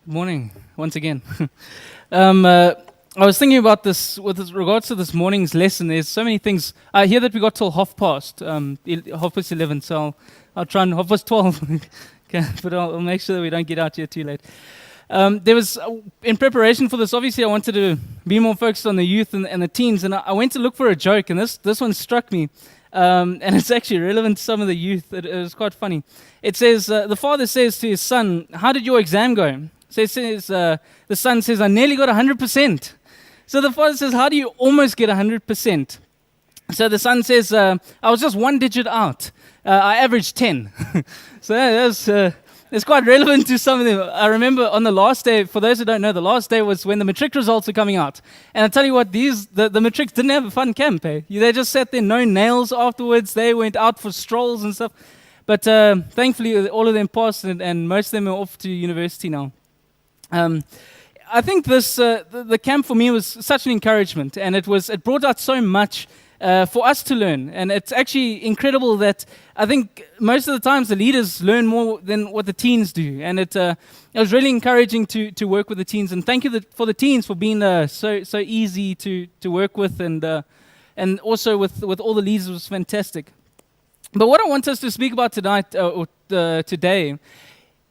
Morning, once again. I was thinking about this with regards to this morning's lesson. There's so many things. I hear that we got till 11:30, so I'll try and 12:30. Okay, but I'll make sure that we don't get out here too late. There was, in preparation for this, obviously I wanted to be more focused on the youth and the teens, and I went to look for a joke, and this one struck me. And it's actually relevant to some of the youth. It was quite funny. It says, the father says to his son, "How did your exam go?" So it says, the son says, "I nearly got 100%. So the father says, "How do you almost get 100%? So the son says, "I was just one digit out. I averaged 10. So it's quite relevant to some of them. I remember on the last day, for those who don't know, the last day was when the matric results were coming out. And I tell you what, the matrics didn't have a fun camp. They just sat there, no nails afterwards. They went out for strolls and stuff. But thankfully, all of them passed, and most of them are off to university now. I think the camp for me was such an encouragement, and it brought out so much for us to learn. And it's actually incredible that I think most of the times the leaders learn more than what the teens do. And it was really encouraging to work with the teens. And thank you for the teens for being so easy to work with, and also with all the leaders. It was fantastic. But what I want us to speak about today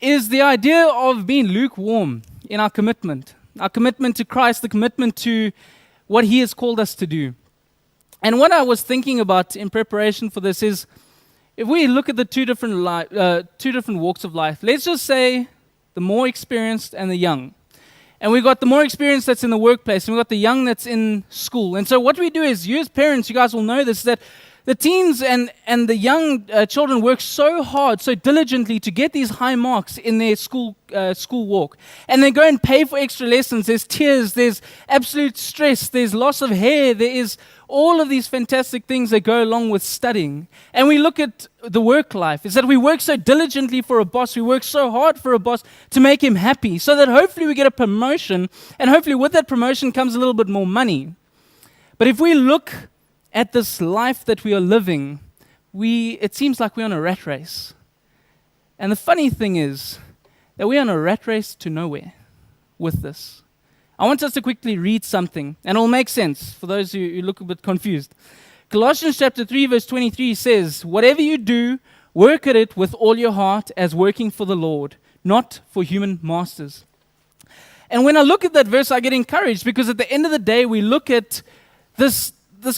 is the idea of being lukewarm in our commitment to Christ, the commitment to what He has called us to do. And what I was thinking about in preparation for this is, if we look at the two different walks of life, let's just say the more experienced and the young. And we've got the more experienced that's in the workplace, and we've got the young that's in school. And so what we do is, you as parents, you guys will know this, that the teens and the young children work so hard, so diligently to get these high marks in their school walk. And they go and pay for extra lessons. There's tears, there's absolute stress, there's loss of hair, there is all of these fantastic things that go along with studying. And we look at the work life, is that we work so diligently for a boss, we work so hard for a boss to make him happy, so that hopefully we get a promotion, and hopefully with that promotion comes a little bit more money. But if we look at this life that we are living, it seems like we're on a rat race. And the funny thing is that we're on a rat race to nowhere with this. I want us to quickly read something, and it'll make sense for those who look a bit confused. Colossians chapter 3, verse 23 says, "Whatever you do, work at it with all your heart as working for the Lord, not for human masters." And when I look at that verse, I get encouraged, because at the end of the day, we look at this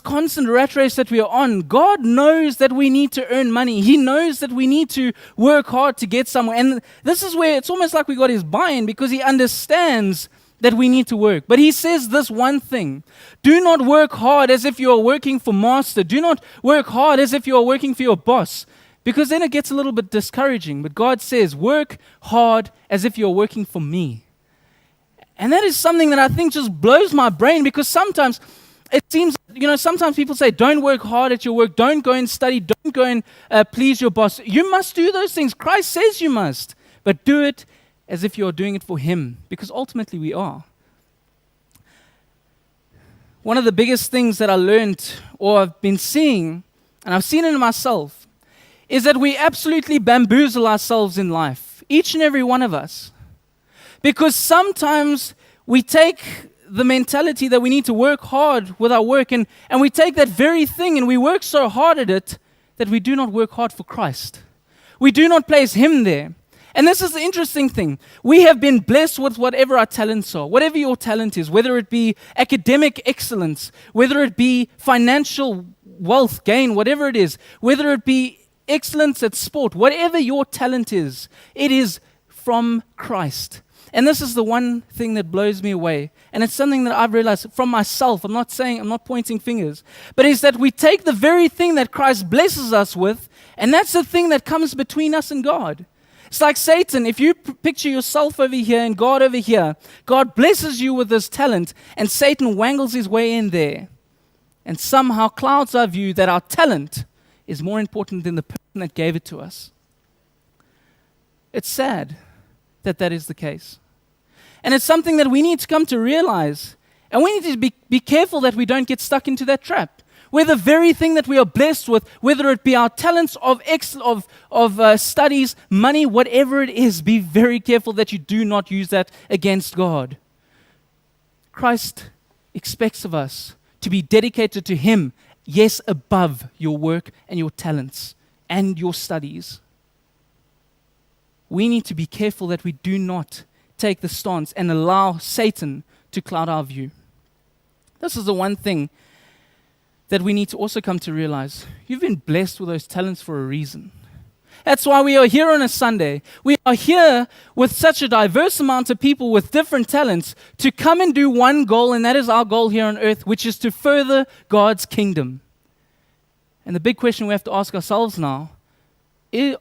constant rat race that we are on. God knows that we need to earn money. He knows that we need to work hard to get somewhere. And this is where it's almost like we got His buy-in, because He understands that we need to work. But He says this one thing: do not work hard as if you are working for master. Do not work hard as if you are working for your boss, because then it gets a little bit discouraging. But God says, work hard as if you are working for me. And that is something that I think just blows my brain, because sometimes it seems, sometimes people say, don't work hard at your work, don't go and study, don't go and please your boss. You must do those things. Christ says you must, but do it as if you're doing it for Him, because ultimately we are. One of the biggest things that I learned, or I've been seeing, and I've seen it in myself, is that we absolutely bamboozle ourselves in life, each and every one of us. Because sometimes we take the mentality that we need to work hard with our work, and we take that very thing and we work so hard at it that we do not work hard for Christ. We do not place Him there. And this is the interesting thing. We have been blessed with whatever our talents are, whatever your talent is, whether it be academic excellence, whether it be financial wealth gain, whatever it is, whether it be excellence at sport, whatever your talent is, it is from Christ. And this is the one thing that blows me away. And it's something that I've realized from myself. I'm not pointing fingers. But it's that we take the very thing that Christ blesses us with, and that's the thing that comes between us and God. It's like Satan. If you picture yourself over here and God over here, God blesses you with this talent, and Satan wangles his way in there and somehow clouds our view that our talent is more important than the person that gave it to us. It's sad that that is the case. And it's something that we need to come to realize. And we need to be careful that we don't get stuck into that trap. where the very thing that we are blessed with, whether it be our talents of studies, money, whatever it is, be very careful that you do not use that against God. Christ expects of us to be dedicated to Him, yes, above your work and your talents and your studies. We need to be careful that we do not take the stance and allow Satan to cloud our view. This is the one thing that we need to also come to realize. You've been blessed with those talents for a reason. That's why we are here on a Sunday. We are here with such a diverse amount of people with different talents to come and do one goal, and that is our goal here on earth, which is to further God's kingdom. And the big question we have to ask ourselves now,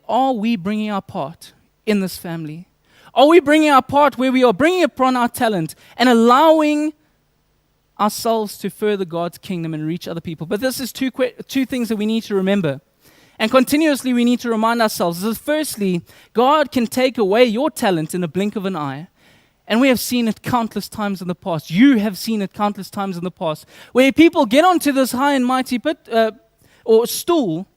are we bringing our part in this family? Are we bringing our part where we are bringing upon our talent and allowing ourselves to further God's kingdom and reach other people? But this is two things that we need to remember. And continuously we need to remind ourselves that firstly, God can take away your talent in a blink of an eye. And we have seen it countless times in the past. You have seen it countless times in the past, where people get onto this high and mighty or stool,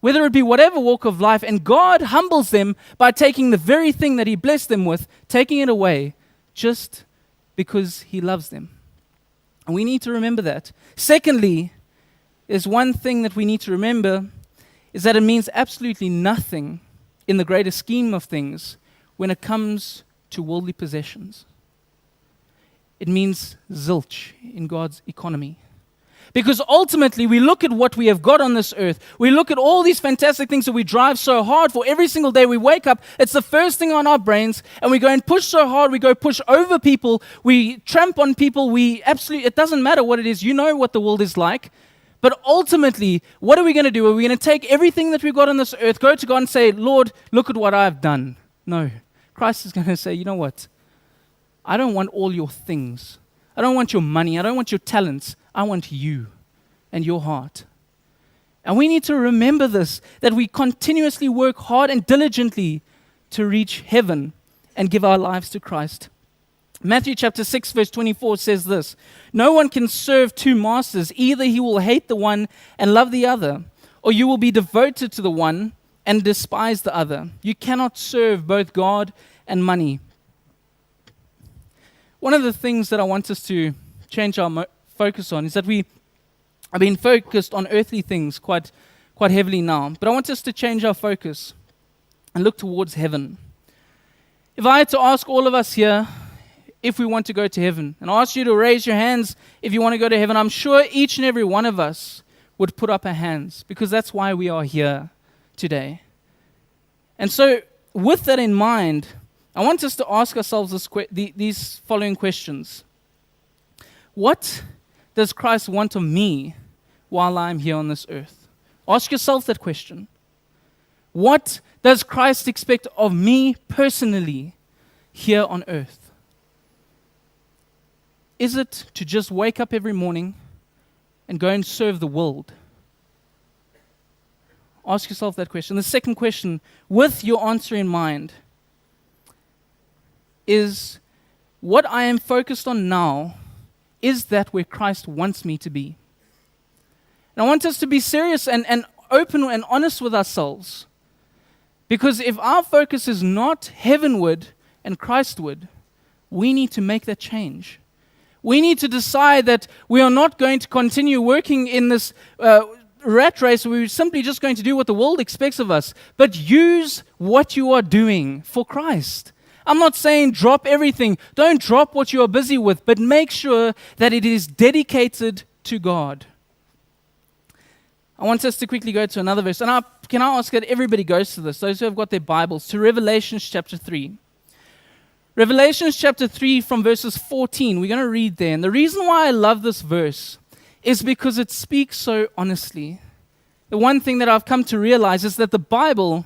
whether it be whatever walk of life, and God humbles them by taking the very thing that He blessed them with, taking it away, just because He loves them. And we need to remember that. Secondly, there's one thing that we need to remember, is that it means absolutely nothing in the greater scheme of things when it comes to worldly possessions. It means zilch in God's economy. Because ultimately, we look at what we have got on this earth. We look at all these fantastic things that we drive so hard for every single day. We wake up, it's the first thing on our brains, and we go and push so hard. We go push over people. We tramp on people. It doesn't matter what it is. You know what the world is like. But ultimately, what are we going to do? Are we going to take everything that we've got on this earth, go to God and say, Lord, look at what I've done? No. Christ is going to say, you know what? I don't want all your things. I don't want your money. I don't want your talents. I want you and your heart. And we need to remember this, that we continuously work hard and diligently to reach heaven and give our lives to Christ. Matthew chapter 6 verse 24 says this, "No one can serve two masters. Either he will hate the one and love the other, or you will be devoted to the one and despise the other. You cannot serve both God and money." One of the things that I want us to change our focus on is that we have been focused on earthly things quite heavily now. But I want us to change our focus and look towards heaven. If I had to ask all of us here if we want to go to heaven, and I ask you to raise your hands if you want to go to heaven, I'm sure each and every one of us would put up our hands, because that's why we are here today. And so with that in mind, I want us to ask ourselves these following questions. What does Christ want of me while I'm here on this earth? Ask yourself that question. What does Christ expect of me personally here on earth? Is it to just wake up every morning and go and serve the world? Ask yourself that question. The second question, with your answer in mind, is what I am focused on now, is that where Christ wants me to be? And I want us to be serious and open and honest with ourselves. Because if our focus is not heavenward and Christward, we need to make that change. We need to decide that we are not going to continue working in this rat race where we're simply just going to do what the world expects of us, but use what you are doing for Christ. I'm not saying drop everything. Don't drop what you are busy with, but make sure that it is dedicated to God. I want us to quickly go to another verse. And can I ask that everybody goes to this, those who have got their Bibles, to Revelation chapter 3. Revelation chapter 3 from verses 14. We're going to read there. And the reason why I love this verse is because it speaks so honestly. The one thing that I've come to realize is that the Bible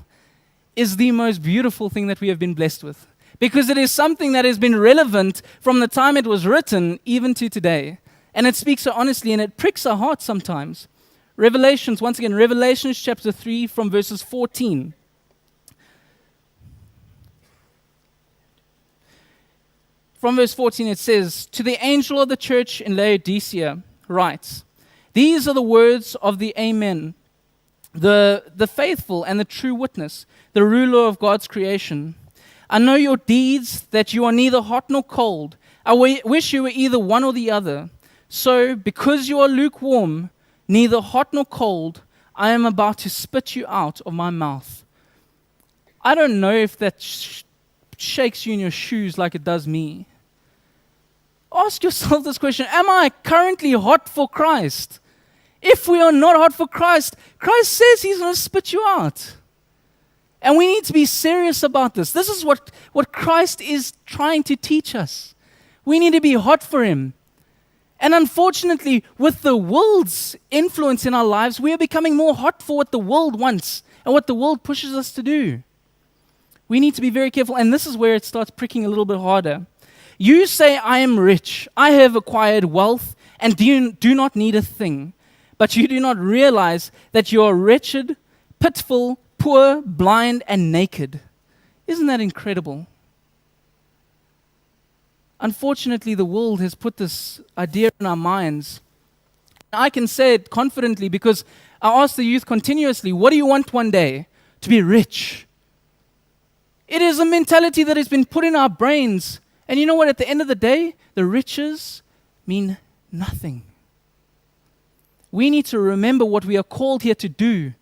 is the most beautiful thing that we have been blessed with, because it is something that has been relevant from the time it was written even to today. And it speaks so honestly, and it pricks our hearts sometimes. Revelations chapter 3 from verses 14. From verse 14 it says, "To the angel of the church in Laodicea writes, These are the words of the Amen, the faithful and the true witness, the ruler of God's creation. I know your deeds, that you are neither hot nor cold. I wish you were either one or the other. So, because you are lukewarm, neither hot nor cold, I am about to spit you out of my mouth. I don't know if that shakes you in your shoes like it does me. Ask yourself this question: am I currently hot for Christ? If we are not hot for Christ, Christ says He's going to spit you out. And we need to be serious about this. This is what Christ is trying to teach us. We need to be hot for Him. And unfortunately, with the world's influence in our lives, we are becoming more hot for what the world wants and what the world pushes us to do. We need to be very careful, and this is where it starts pricking a little bit harder. You say, I am rich, I have acquired wealth, and do not need a thing. But you do not realize that you are wretched, pitiful, poor, blind, and naked. Isn't that incredible? Unfortunately, the world has put this idea in our minds. I can say it confidently because I ask the youth continuously, what do you want one day? To be rich. It is a mentality that has been put in our brains. And you know what? At the end of the day, the riches mean nothing. We need to remember what we are called here to do.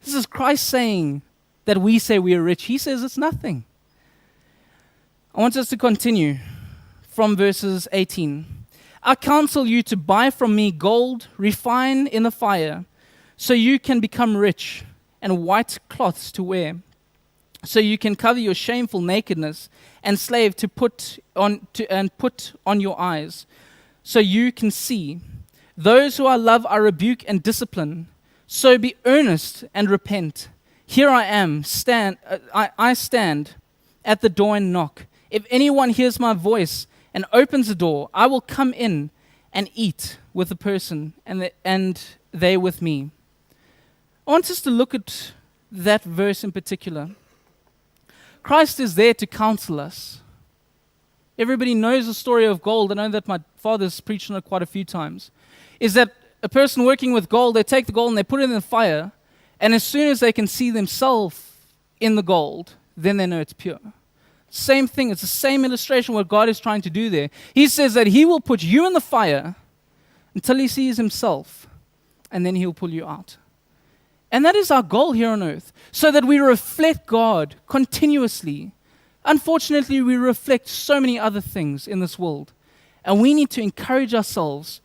This is Christ saying that we say we are rich. He says it's nothing. I want us to continue from verses 18. I counsel you to buy from me gold refined in the fire, so you can become rich, and white cloths to wear, so you can cover your shameful nakedness, and salve to put on your eyes, so you can see. Those who I love I rebuke and discipline. So be earnest and repent. Here I am, I stand at the door and knock. If anyone hears my voice and opens the door, I will come in and eat with the person and they with me. I want us to look at that verse in particular. Christ is there to counsel us. Everybody knows the story of gold. I know that my father's preached on it quite a few times. Is that a person working with gold, they take the gold and they put it in the fire, and as soon as they can see themselves in the gold, then they know it's pure. Same thing, it's the same illustration what God is trying to do there. He says that He will put you in the fire until He sees Himself, and then He'll pull you out. And that is our goal here on earth, so that we reflect God continuously. Unfortunately, we reflect so many other things in this world, and we need to encourage ourselves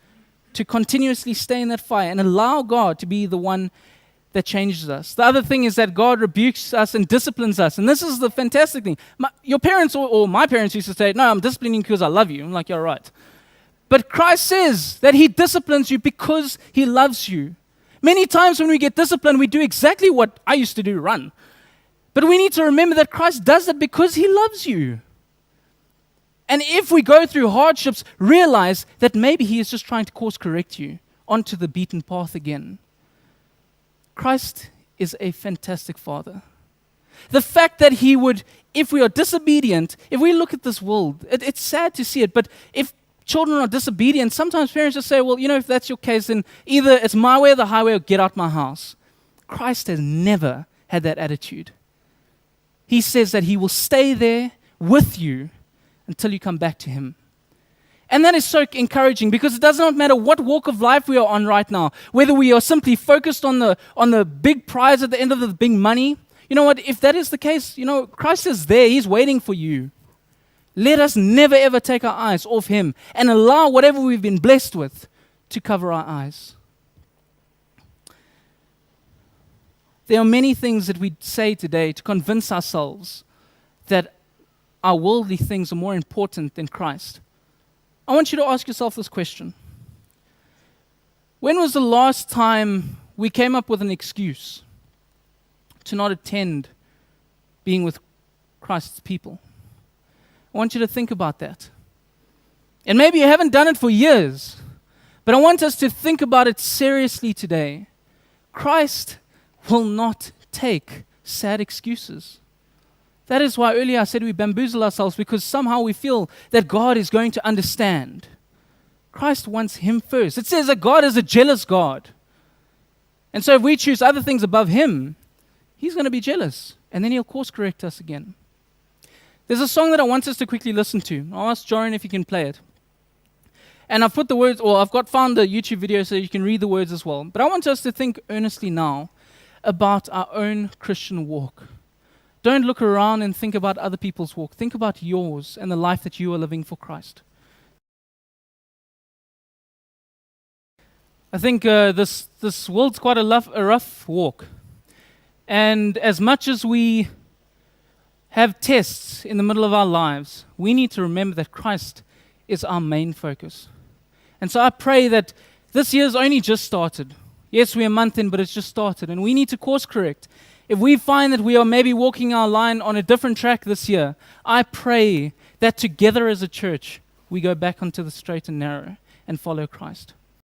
to continuously stay in that fire and allow God to be the one that changes us. The other thing is that God rebukes us and disciplines us. And this is the fantastic thing. Your parents or my parents used to say, no, I'm disciplining because I love you. I'm like, you're right. But Christ says that He disciplines you because He loves you. Many times when we get disciplined, we do exactly what I used to do, run. But we need to remember that Christ does that because He loves you. And if we go through hardships, realize that maybe He is just trying to course correct you onto the beaten path again. Christ is a fantastic Father. The fact that He would, if we are disobedient, if we look at this world, it's sad to see it, but if children are disobedient, sometimes parents just say, well, if that's your case, then either it's my way or the highway or get out my house. Christ has never had that attitude. He says that He will stay there with you until you come back to Him. And that is so encouraging because it does not matter what walk of life we are on right now, whether we are simply focused on the big prize at the end of the big money. You know what? If that is the case, Christ is there. He's waiting for you. Let us never ever take our eyes off Him and allow whatever we've been blessed with to cover our eyes. There are many things that we say today to convince ourselves that our worldly things are more important than Christ. I want you to ask yourself this question. When was the last time we came up with an excuse to not attend being with Christ's people? I want you to think about that. And maybe you haven't done it for years, but I want us to think about it seriously today. Christ will not take sad excuses. That is why earlier I said we bamboozle ourselves because somehow we feel that God is going to understand. Christ wants him first. It says that God is a jealous God. And so if we choose other things above him, he's going to be jealous. And then he'll course correct us again. There's a song that I want us to quickly listen to. I'll ask Joran if he can play it. And I've put the words, or found the YouTube video so you can read the words as well. But I want us to think earnestly now about our own Christian walk. Don't look around and think about other people's walk. Think about yours and the life that you are living for Christ. I think this world's quite a rough walk. And as much as we have tests in the middle of our lives, we need to remember that Christ is our main focus. And so I pray that this year's only just started. Yes, we're a month in, but it's just started. And we need to course correct. If we find that we are maybe walking our line on a different track this year, I pray that together as a church, we go back onto the straight and narrow and follow Christ.